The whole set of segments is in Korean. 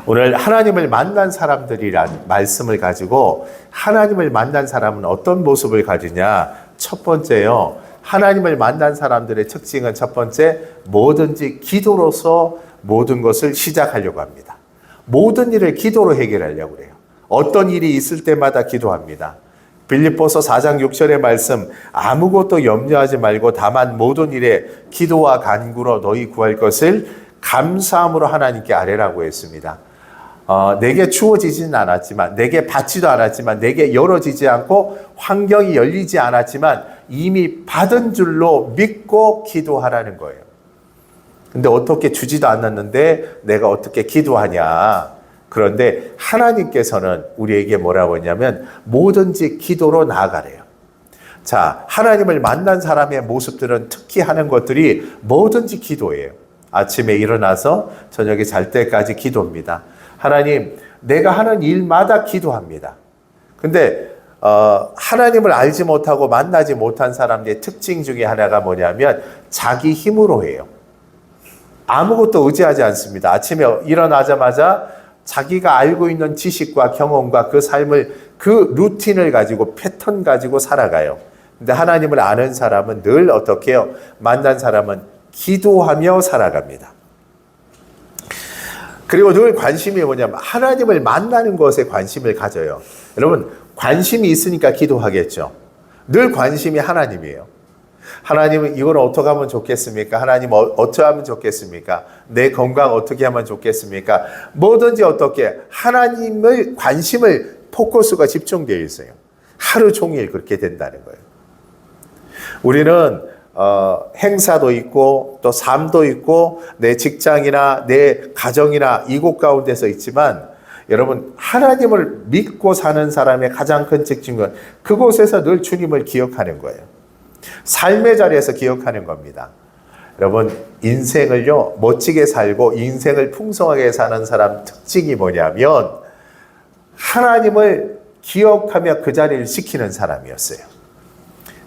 오늘 하나님을 만난 사람들이란 말씀을 가지고 하나님을 만난 사람은 어떤 모습을 가지냐? 첫 번째요. 하나님을 만난 사람들의 특징은 첫 번째, 뭐든지 기도로서 모든 것을 시작하려고 합니다. 모든 일을 기도로 해결하려고 그래요. 어떤 일이 있을 때마다 기도합니다. 빌립보서 4장 6절의 말씀, 아무것도 염려하지 말고 다만 모든 일에 기도와 간구로 너희 구할 것을 감사함으로 하나님께 아뢰라고 했습니다. 내게 주어지지는 않았지만, 내게 받지도 않았지만, 내게 열어지지 않고 환경이 열리지 않았지만 이미 받은 줄로 믿고 기도하라는 거예요. 근데 어떻게 주지도 않았는데 내가 어떻게 기도하냐? 그런데 하나님께서는 우리에게 뭐라고 했냐면 뭐든지 기도로 나아가래요. 자, 하나님을 만난 사람의 모습들은 특히 하는 것들이 뭐든지 기도예요. 아침에 일어나서 저녁에 잘 때까지 기도입니다. 하나님, 내가 하는 일마다 기도합니다. 근데 하나님을 알지 못하고 만나지 못한 사람들의 특징 중에 하나가 뭐냐면 자기 힘으로 해요. 아무것도 의지하지 않습니다. 아침에 일어나자마자 자기가 알고 있는 지식과 경험과 그 삶을, 그 루틴을 가지고, 패턴 가지고 살아가요. 근데 하나님을 아는 사람은 늘 어떻게 해요? 만난 사람은 기도하며 살아갑니다. 그리고 늘 관심이 뭐냐면 하나님을 만나는 것에 관심을 가져요. 여러분, 관심이 있으니까 기도하겠죠. 늘 관심이 하나님이에요. 하나님은 이걸 어떻게 하면 좋겠습니까? 하나님 어떻게 하면 좋겠습니까? 내 건강 어떻게 하면 좋겠습니까? 뭐든지 어떻게 하나님을 관심을 포커스가 집중되어 있어요. 하루 종일 그렇게 된다는 거예요. 우리는 행사도 있고 또 삶도 있고 내 직장이나 내 가정이나 이곳 가운데서 있지만 여러분, 하나님을 믿고 사는 사람의 가장 큰 특징은 그곳에서 늘 주님을 기억하는 거예요. 삶의 자리에서 기억하는 겁니다. 여러분, 인생을요 멋지게 살고 인생을 풍성하게 사는 사람 특징이 뭐냐면 하나님을 기억하며 그 자리를 지키는 사람이었어요.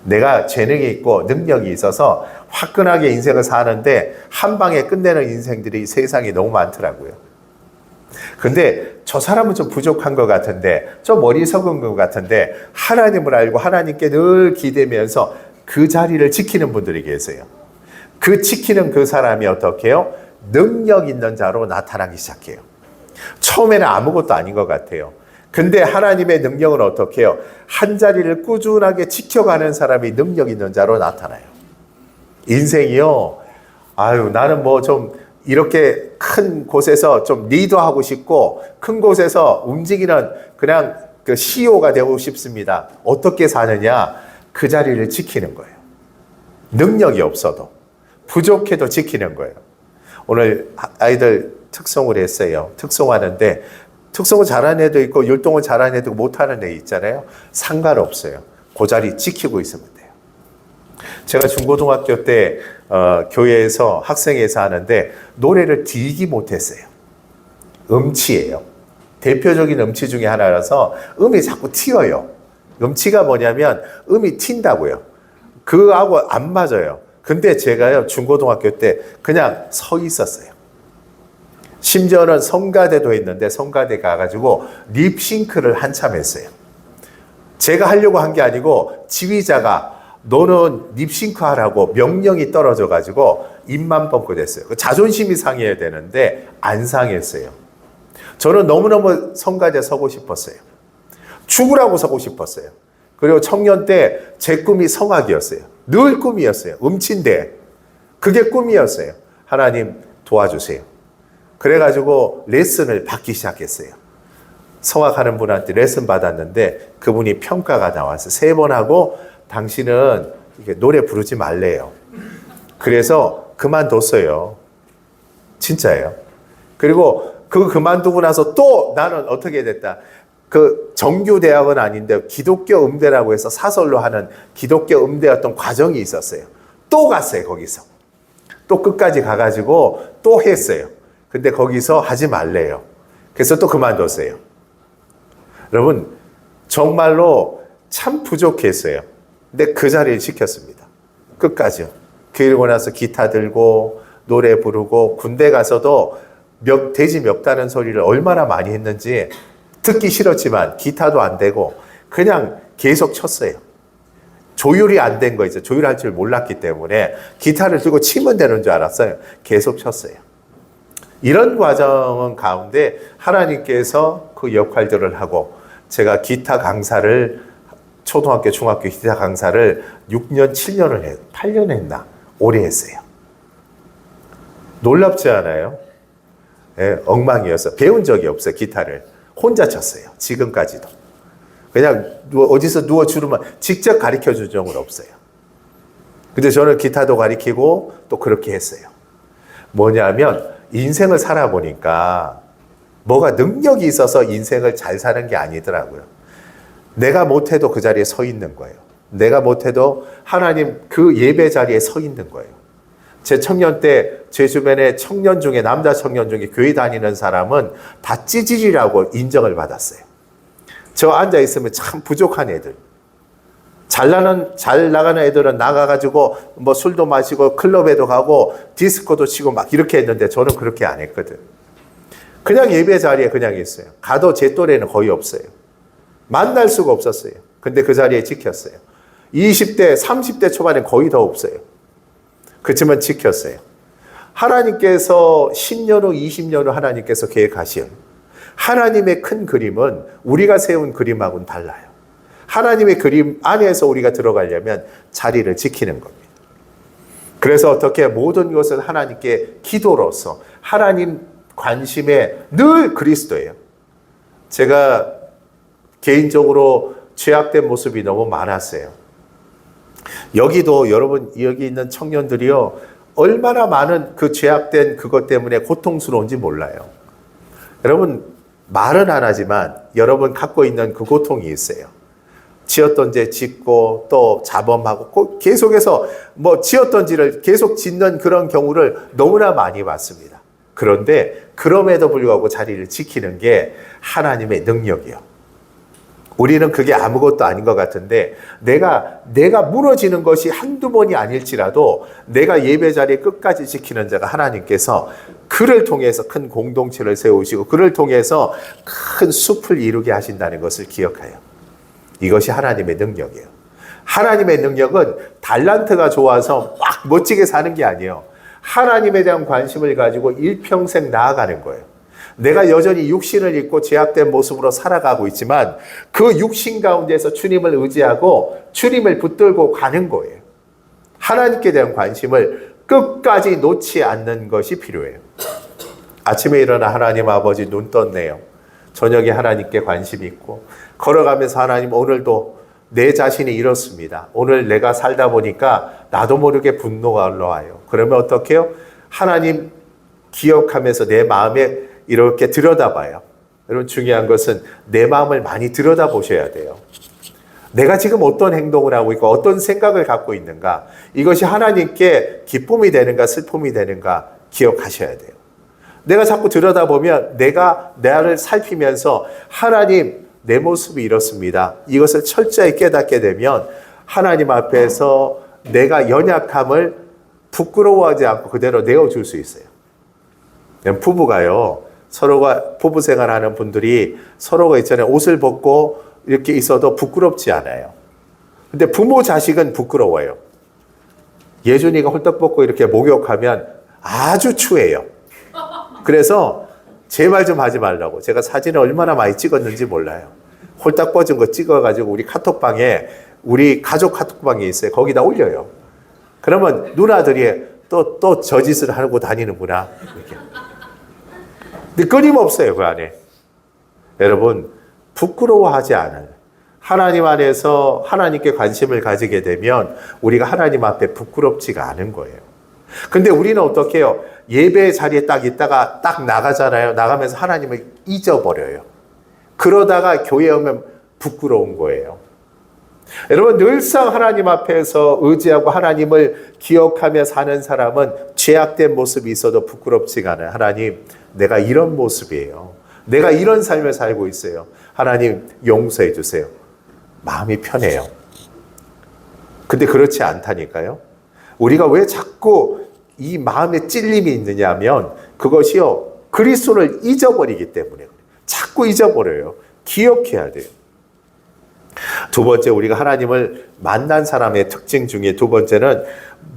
내가 재능이 있고 능력이 있어서 화끈하게 인생을 사는데 한 방에 끝내는 인생들이 세상에 너무 많더라고요. 근데 저 사람은 좀 부족한 것 같은데, 좀 어리석은 것 같은데 하나님을 알고 하나님께 늘 기대면서 그 자리를 지키는 분들이 계세요. 그 지키는 그 사람이 어떻게 해요? 능력 있는 자로 나타나기 시작해요. 처음에는 아무것도 아닌 것 같아요. 근데 하나님의 능력은 어떻게 해요? 한 자리를 꾸준하게 지켜가는 사람이 능력 있는 자로 나타나요. 인생이요, 나는 뭐 좀 이렇게 큰 곳에서 좀 리더하고 싶고 큰 곳에서 움직이는 그냥 그 CEO가 되고 싶습니다. 어떻게 사느냐? 그 자리를 지키는 거예요. 능력이 없어도 부족해도 지키는 거예요. 오늘 아이들 특송을 했어요. 특송하는데 특송을 잘하는 애도 있고 율동을 잘하는 애도 못하는 애 있잖아요. 상관없어요. 그 자리 지키고 있으면 돼요. 제가 중고등학교 때 교회에서 학생회에서 하는데 노래를 되게 못했어요. 음치예요. 대표적인 음치 중에 하나라서 음이 자꾸 튀어요. 음치가 뭐냐면 음이 튄다고요. 그거하고 안 맞아요. 근데 제가요 중고등학교 때 그냥 서 있었어요. 심지어는 성가대도 했는데 성가대 가가지고 립싱크를 한참 했어요. 제가 하려고 한 게 아니고 지휘자가 너는 립싱크 하라고 명령이 떨어져가지고 입만 뻥끗했어요. 자존심이 상해야 되는데 안 상했어요. 저는 너무너무 성가대 서고 싶었어요. 죽으라고 서고 싶었어요. 그리고 청년 때 제 꿈이 성악이었어요. 늘 꿈이었어요. 음치인데 그게 꿈이었어요. 하나님 도와주세요. 그래가지고 레슨을 받기 시작했어요. 성악하는 분한테 레슨 받았는데 그분이 평가가 나와서 3번 하고 당신은 이렇게 노래 부르지 말래요. 그래서 그만뒀어요. 진짜예요. 그리고 그거 그만두고 나서 또 나는 어떻게 됐다. 그 정규 대학은 아닌데 기독교 음대라고 해서 사설로 하는 기독교 음대 어떤 과정이 있었어요. 또 갔어요. 거기서. 또 끝까지 가가지고 또 했어요. 근데 거기서 하지 말래요. 그래서 또 그만뒀어요. 여러분, 정말로 참 부족했어요. 근데 그 자리를 지켰습니다. 끝까지요. 그리고 나서 기타 들고 노래 부르고 군대 가서도 돼지 멱다는 소리를 얼마나 많이 했는지 듣기 싫었지만 기타도 안 되고 그냥 계속 쳤어요. 조율이 안 된 거 있죠. 조율할 줄 몰랐기 때문에 기타를 들고 치면 되는 줄 알았어요. 계속 쳤어요. 이런 과정 가운데 하나님께서 그 역할들을 하고 제가 기타 강사를 초등학교, 중학교 기타 강사를 6년, 7년을 해요. 8년 했나? 오래 했어요. 놀랍지 않아요? 예, 엉망이었어. 배운 적이 없어요. 기타를. 혼자 쳤어요. 지금까지도. 그냥 어디서 누워 주르면 직접 가르쳐 준 적은 없어요. 근데 저는 기타도 가르치고 또 그렇게 했어요. 뭐냐면 인생을 살아보니까 뭐가 능력이 있어서 인생을 잘 사는 게 아니더라고요. 내가 못해도 그 자리에 서 있는 거예요. 내가 못해도 하나님 그 예배 자리에 서 있는 거예요. 제 청년 때 제 주변에 청년 중에 남자 청년 중에 교회 다니는 사람은 다 찌질이라고 인정을 받았어요. 저 앉아 있으면 참 부족한 애들. 잘 나가는 애들은 나가가지고 뭐 술도 마시고 클럽에도 가고 디스코도 치고 막 이렇게 했는데 저는 그렇게 안 했거든. 그냥 예배 자리에 그냥 있어요. 가도 제 또래는 거의 없어요. 만날 수가 없었어요. 근데 그 자리에 지켰어요. 20대, 30대 초반엔 거의 더 없어요. 그렇지만 지켰어요. 하나님께서 10년 후, 20년 후 하나님께서 계획하신 하나님의 큰 그림은 우리가 세운 그림하고는 달라요. 하나님의 그림 안에서 우리가 들어가려면 자리를 지키는 겁니다. 그래서 어떻게 모든 것을 하나님께 기도로서 하나님 관심에 늘 그리스도예요. 제가 개인적으로 죄악된 모습이 너무 많았어요. 여기도 여러분 여기 있는 청년들이요. 얼마나 많은 그 죄악된 그것 때문에 고통스러운지 몰라요. 여러분 말은 안 하지만 여러분 갖고 있는 그 고통이 있어요. 지었던 죄 짓고 또 자범하고 계속해서 뭐 지었던 죄를 계속 짓는 그런 경우를 너무나 많이 봤습니다. 그런데 그럼에도 불구하고 자리를 지키는 게 하나님의 능력이요. 우리는 그게 아무것도 아닌 것 같은데 내가 무너지는 것이 한두 번이 아닐지라도 내가 예배 자리에 끝까지 지키는 자가 하나님께서 그를 통해서 큰 공동체를 세우시고 그를 통해서 큰 숲을 이루게 하신다는 것을 기억해요. 이것이 하나님의 능력이에요. 하나님의 능력은 달란트가 좋아서 막 멋지게 사는 게 아니에요. 하나님에 대한 관심을 가지고 일평생 나아가는 거예요. 내가 여전히 육신을 입고 죄악된 모습으로 살아가고 있지만 그 육신 가운데서 주님을 의지하고 주님을 붙들고 가는 거예요. 하나님께 대한 관심을 끝까지 놓지 않는 것이 필요해요. 아침에 일어나 하나님 아버지 눈 떴네요. 저녁에 하나님께 관심이 있고 걸어가면서 하나님 오늘도 내 자신이 이렇습니다. 오늘 내가 살다 보니까 나도 모르게 분노가 올라와요. 그러면 어떻게 해요? 하나님 기억하면서 내 마음에 이렇게 들여다봐요. 여러분 중요한 것은 내 마음을 많이 들여다보셔야 돼요. 내가 지금 어떤 행동을 하고 있고 어떤 생각을 갖고 있는가, 이것이 하나님께 기쁨이 되는가 슬픔이 되는가 기억하셔야 돼요. 내가 자꾸 들여다보면 내가 나를 살피면서 하나님 내 모습이 이렇습니다. 이것을 철저히 깨닫게 되면 하나님 앞에서 내가 연약함을 부끄러워하지 않고 그대로 내어줄 수 있어요. 부부가요. 서로가 부부 생활하는 분들이 서로가 있잖아요. 옷을 벗고 이렇게 있어도 부끄럽지 않아요. 근데 부모 자식은 부끄러워요. 예준이가 홀딱 벗고 이렇게 목욕하면 아주 추해요. 그래서 제발 좀 하지 말라고. 제가 사진을 얼마나 많이 찍었는지 몰라요. 홀딱 벗은 거 찍어가지고 우리 카톡방에 우리 가족 카톡방에 있어요. 거기다 올려요. 그러면 누나들이 또 저 짓을 하고 다니는구나. 이렇게. 근데 끊임없어요, 그 안에. 여러분, 부끄러워하지 않아요. 하나님 안에서 하나님께 관심을 가지게 되면 우리가 하나님 앞에 부끄럽지가 않은 거예요. 근데 우리는 어떻게 해요? 예배 자리에 딱 있다가 딱 나가잖아요. 나가면서 하나님을 잊어버려요. 그러다가 교회에 오면 부끄러운 거예요. 여러분, 늘상 하나님 앞에서 의지하고 하나님을 기억하며 사는 사람은 죄악된 모습이 있어도 부끄럽지가 않아요. 하나님, 내가 이런 모습이에요. 내가 이런 삶을 살고 있어요. 하나님, 용서해 주세요. 마음이 편해요. 근데 그렇지 않다니까요. 우리가 왜 자꾸 이 마음에 찔림이 있느냐 하면 그것이요, 그리스도를 잊어버리기 때문에 자꾸 잊어버려요. 기억해야 돼요. 두 번째, 우리가 하나님을 만난 사람의 특징 중에 두 번째는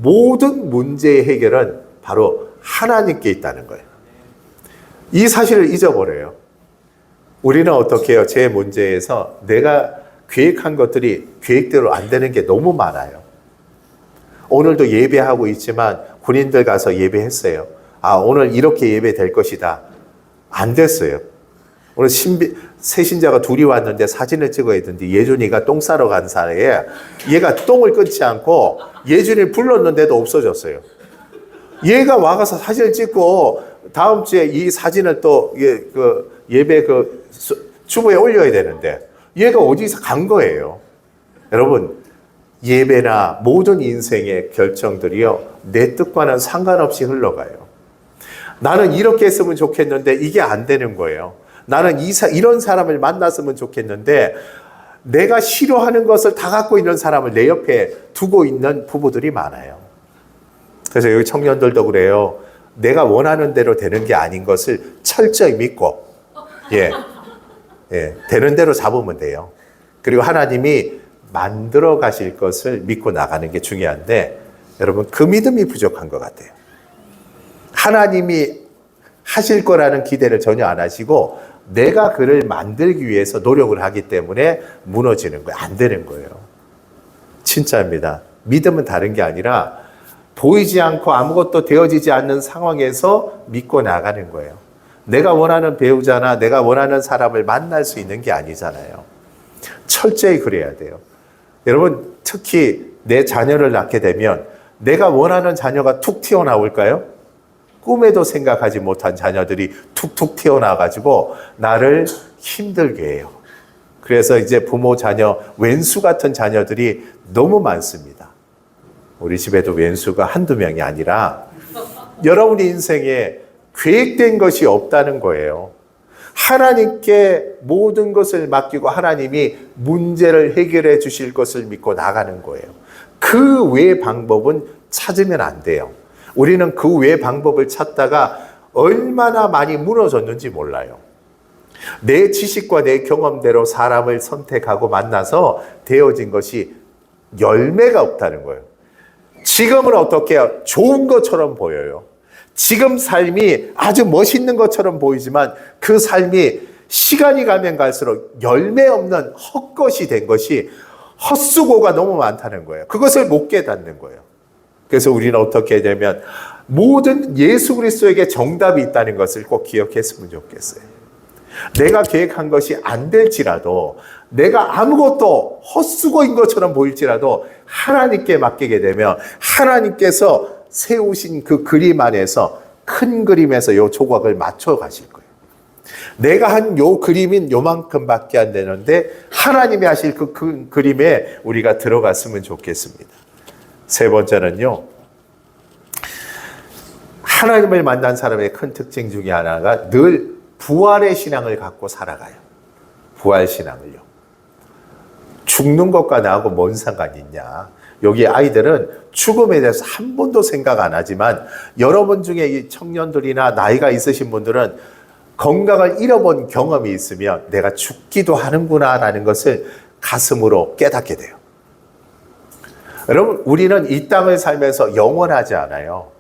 모든 문제의 해결은 바로 하나님께 있다는 거예요. 이 사실을 잊어버려요. 우리는 어떻게 해요? 제 문제에서 내가 계획한 것들이 계획대로 안 되는 게 너무 많아요. 오늘도 예배하고 있지만 군인들 가서 예배했어요. 오늘 이렇게 예배 될 것이다. 안 됐어요. 오늘 새신자가 둘이 왔는데 사진을 찍어야 되는데 예준이가 똥 싸러 간 사이에 얘가 똥을 끊지 않고 예준이를 불렀는데도 없어졌어요. 얘가 와가서 사진을 찍고 다음 주에 이 사진을 또 예배 주보에 올려야 되는데 얘가 어디서 간 거예요. 여러분, 예배나 모든 인생의 결정들이요, 내 뜻과는 상관없이 흘러가요. 나는 이렇게 했으면 좋겠는데 이게 안 되는 거예요. 나는 이런 사람을 만났으면 좋겠는데 내가 싫어하는 것을 다 갖고 있는 사람을 내 옆에 두고 있는 부부들이 많아요. 그래서 여기 청년들도 그래요. 내가 원하는 대로 되는 게 아닌 것을 철저히 믿고 되는 대로 잡으면 돼요. 그리고 하나님이 만들어 가실 것을 믿고 나가는 게 중요한데 여러분, 그 믿음이 부족한 것 같아요. 하나님이 하실 거라는 기대를 전혀 안 하시고 내가 그를 만들기 위해서 노력을 하기 때문에 무너지는 거예요. 안 되는 거예요. 진짜입니다. 믿음은 다른 게 아니라 보이지 않고 아무것도 되어지지 않는 상황에서 믿고 나가는 거예요. 내가 원하는 배우자나 내가 원하는 사람을 만날 수 있는 게 아니잖아요. 철저히 그래야 돼요. 여러분, 특히 내 자녀를 낳게 되면 내가 원하는 자녀가 툭 튀어나올까요? 꿈에도 생각하지 못한 자녀들이 툭툭 튀어나와가지고 나를 힘들게 해요. 그래서 이제 부모 자녀, 왼수 같은 자녀들이 너무 많습니다. 우리 집에도 왼수가 한두 명이 아니라 여러분의 인생에 계획된 것이 없다는 거예요. 하나님께 모든 것을 맡기고 하나님이 문제를 해결해 주실 것을 믿고 나가는 거예요. 그 외의 방법은 찾으면 안 돼요. 우리는 그 외의 방법을 찾다가 얼마나 많이 무너졌는지 몰라요. 내 지식과 내 경험대로 사람을 선택하고 만나서 되어진 것이 열매가 없다는 거예요. 지금은 어떻게 해요? 좋은 것처럼 보여요. 지금 삶이 아주 멋있는 것처럼 보이지만 그 삶이 시간이 가면 갈수록 열매 없는 헛것이 된 것이 헛수고가 너무 많다는 거예요. 그것을 못 깨닫는 거예요. 그래서 우리는 어떻게 되면 모든 예수 그리스도에게 정답이 있다는 것을 꼭 기억했으면 좋겠어요. 내가 계획한 것이 안 될지라도 내가 아무것도 헛수고인 것처럼 보일지라도 하나님께 맡기게 되면 하나님께서 세우신 그 그림 안에서 큰 그림에서 요 조각을 맞춰 가실 거예요. 내가 한 요 그림인 요만큼밖에 안 되는데 하나님이 하실 그 그림에 우리가 들어갔으면 좋겠습니다. 세 번째는요, 하나님을 만난 사람의 큰 특징 중에 하나가 늘 부활의 신앙을 갖고 살아가요. 부활 신앙을요. 죽는 것과 나하고 뭔 상관이 있냐. 여기 아이들은 죽음에 대해서 한 번도 생각 안 하지만 여러분 중에 이 청년들이나 나이가 있으신 분들은 건강을 잃어본 경험이 있으면 내가 죽기도 하는구나라는 것을 가슴으로 깨닫게 돼요. 여러분, 우리는 이 땅을 살면서 영원하지 않아요.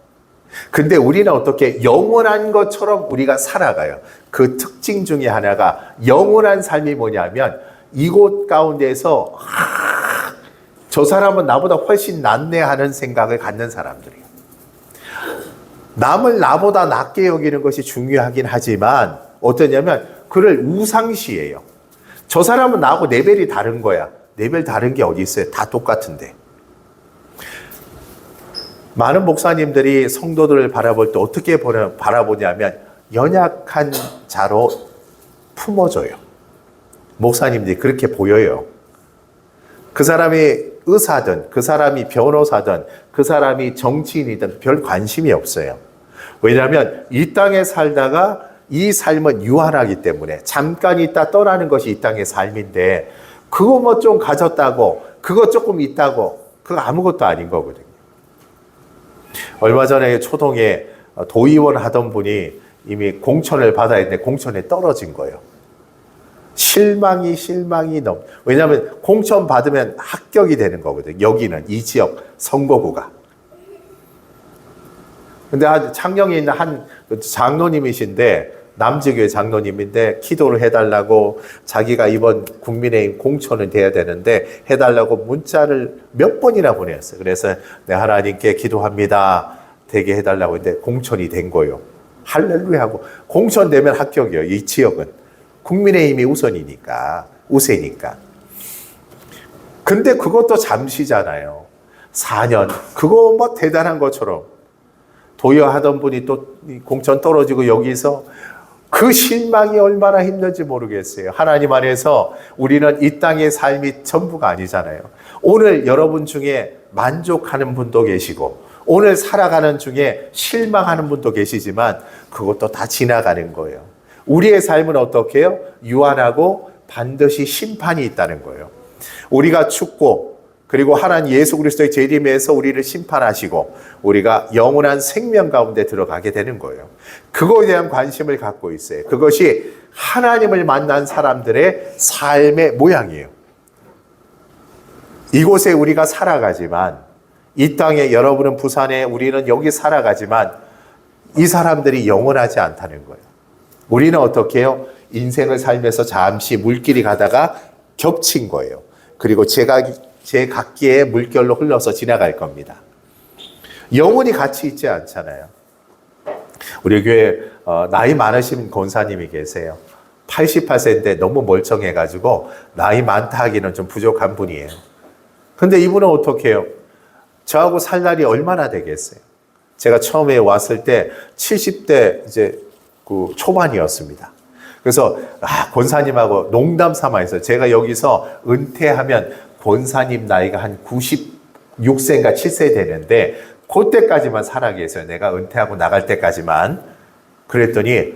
근데 우리는 어떻게 영원한 것처럼 우리가 살아가요. 그 특징 중에 하나가 영원한 삶이 뭐냐면 이곳 가운데서 저 사람은 나보다 훨씬 낫네 하는 생각을 갖는 사람들이에요. 남을 나보다 낫게 여기는 것이 중요하긴 하지만 어떠냐면 그를 우상시해요. 저 사람은 나하고 레벨이 다른 거야. 레벨 다른 게 어디 있어요? 다 똑같은데. 많은 목사님들이 성도들을 바라볼 때 어떻게 바라보냐면 연약한 자로 품어줘요. 목사님들이 그렇게 보여요. 그 사람이 의사든 그 사람이 변호사든 그 사람이 정치인이든 별 관심이 없어요. 왜냐하면 이 땅에 살다가 이 삶은 유한하기 때문에 잠깐 있다 떠나는 것이 이 땅의 삶인데 그거 뭐 좀 가졌다고 그거 조금 있다고 그거 아무것도 아닌 거거든요. 얼마 전에 초동에 도의원 하던 분이 이미 공천을 받아야 되는데 공천에 떨어진 거예요. 실망이 왜냐하면 공천 받으면 합격이 되는 거거든요. 여기는 이 지역 선거구가. 근데 창녕에 있는 한 장로님이신데 남지교회 장로님인데 기도를 해달라고 자기가 이번 국민의힘 공천은 돼야 되는데 해달라고 문자를 몇 번이나 보냈어요. 그래서 네, 하나님께 기도합니다. 되게 해달라고 했는데 공천이 된 거예요. 할렐루야 하고 공천되면 합격이에요. 이 지역은. 국민의힘이 우세니까. 근데 그것도 잠시잖아요. 4년. 그거 뭐 대단한 것처럼. 도여하던 분이 또 공천 떨어지고 여기서 그 실망이 얼마나 힘든지 모르겠어요. 하나님 안에서 우리는 이 땅의 삶이 전부가 아니잖아요. 오늘 여러분 중에 만족하는 분도 계시고 오늘 살아가는 중에 실망하는 분도 계시지만 그것도 다 지나가는 거예요. 우리의 삶은 어떻게 해요? 유한하고 반드시 심판이 있다는 거예요. 우리가 죽고 그리고 하나님 예수 그리스도의 재림에서 우리를 심판하시고 우리가 영원한 생명 가운데 들어가게 되는 거예요. 그거에 대한 관심을 갖고 있어요. 그것이 하나님을 만난 사람들의 삶의 모양이에요. 이곳에 우리가 살아가지만 이 땅에 여러분은 부산에 우리는 여기 살아가지만 이 사람들이 영원하지 않다는 거예요. 우리는 어떻게 해요? 인생을 살면서 잠시 물길이 가다가 겹친 거예요. 그리고 제 각기의 물결로 흘러서 지나갈 겁니다. 영원히 같이 있지 않잖아요. 우리 교회 나이 많으신 권사님이 계세요. 88세인데 너무 멀쩡해가지고 나이 많다 하기는 좀 부족한 분이에요. 근데 이분은 어떻게 해요? 저하고 살 날이 얼마나 되겠어요? 제가 처음에 왔을 때 70대 이제 초반이었습니다. 그래서 권사님하고 농담 삼아 했어요. 제가 여기서 은퇴하면 권사님 나이가 한 96세인가 7세 되는데 그때까지만 살아 계세요. 내가 은퇴하고 나갈 때까지만. 그랬더니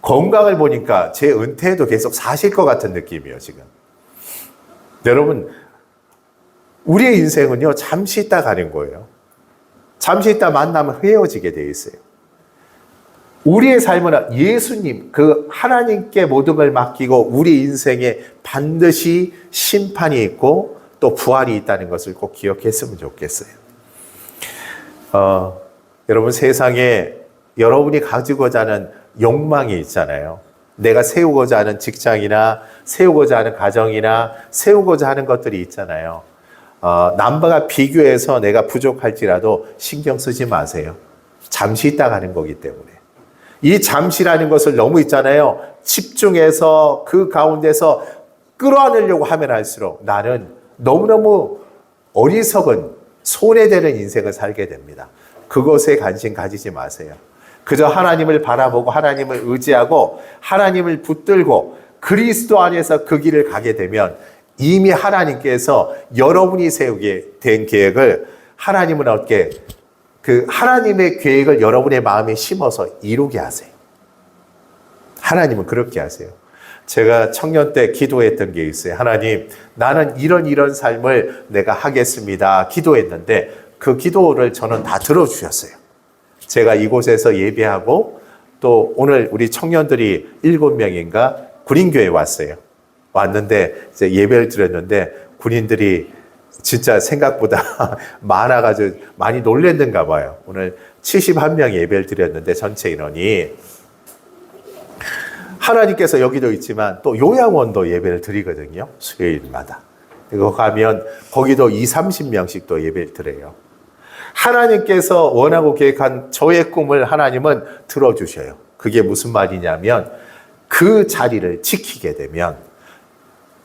건강을 보니까 제 은퇴에도 계속 사실 것 같은 느낌이에요. 지금. 여러분 우리의 인생은요 잠시 있다 가는 거예요. 잠시 있다 만나면 헤어지게 돼 있어요. 우리의 삶은 예수님, 그 하나님께 모든 걸 맡기고 우리 인생에 반드시 심판이 있고 또 부활이 있다는 것을 꼭 기억했으면 좋겠어요. 여러분 세상에 여러분이 가지고자 하는 욕망이 있잖아요. 내가 세우고자 하는 직장이나 세우고자 하는 가정이나 세우고자 하는 것들이 있잖아요. 남과 비교해서 내가 부족할지라도 신경 쓰지 마세요. 잠시 있다 가는 거기 때문에. 이 잠시라는 것을 너무 있잖아요. 집중해서 그 가운데서 끌어안으려고 하면 할수록 나는 너무너무 어리석은 손해되는 인생을 살게 됩니다. 그것에 관심 가지지 마세요. 그저 하나님을 바라보고 하나님을 의지하고 하나님을 붙들고 그리스도 안에서 그 길을 가게 되면 이미 하나님께서 여러분이 세우게 된 계획을 하나님은 어떻게 그 하나님의 계획을 여러분의 마음에 심어서 이루게 하세요. 하나님은 그렇게 하세요. 제가 청년 때 기도했던 게 있어요. 하나님, 나는 이런 삶을 내가 하겠습니다. 기도했는데 그 기도를 저는 다 들어주셨어요. 제가 이곳에서 예배하고 또 오늘 우리 청년들이 7명인가 군인교회에 왔어요. 왔는데 이제 예배를 드렸는데 군인들이 진짜 생각보다 많아가지고 많이 놀랬는가 봐요. 오늘 71명이 예배를 드렸는데 전체 인원이 하나님께서 여기도 있지만 또 요양원도 예배를 드리거든요. 수요일마다. 이거 가면 거기도 20-30명씩 또 예배를 드려요. 하나님께서 원하고 계획한 저의 꿈을 하나님은 들어주셔요. 그게 무슨 말이냐면 그 자리를 지키게 되면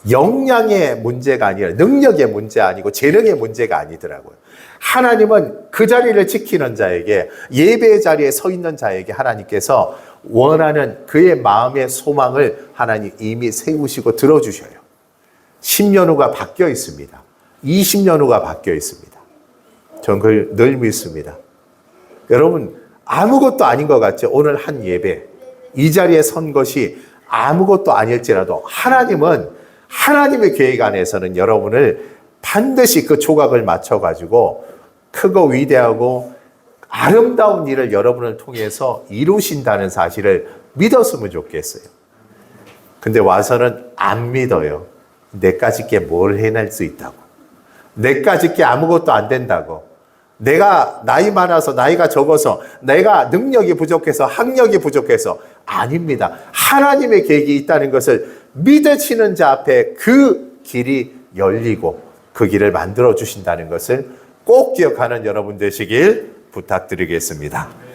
역량의 문제가 아니라 능력의 문제 아니고 재능의 문제가 아니더라고요. 하나님은 그 자리를 지키는 자에게 예배의 자리에 서 있는 자에게 하나님께서 원하는 그의 마음의 소망을 하나님 이미 세우시고 들어주셔요. 10년 후가 바뀌어 있습니다. 20년 후가 바뀌어 있습니다. 저는 그걸 늘 믿습니다. 여러분 아무것도 아닌 것 같죠? 오늘 한 예배 이 자리에 선 것이 아무것도 아닐지라도 하나님은 하나님의 계획 안에서는 여러분을 반드시 그 조각을 맞춰가지고 크고 위대하고 아름다운 일을 여러분을 통해서 이루신다는 사실을 믿었으면 좋겠어요. 근데 와서는 안 믿어요. 내까짓 게 뭘 해낼 수 있다고. 내까짓 게 아무것도 안 된다고. 내가 나이 많아서, 나이가 적어서, 내가 능력이 부족해서, 학력이 부족해서. 아닙니다. 하나님의 계획이 있다는 것을 믿으시는 자 앞에 그 길이 열리고 그 길을 만들어 주신다는 것을 꼭 기억하는 여러분 되시길 부탁드리겠습니다.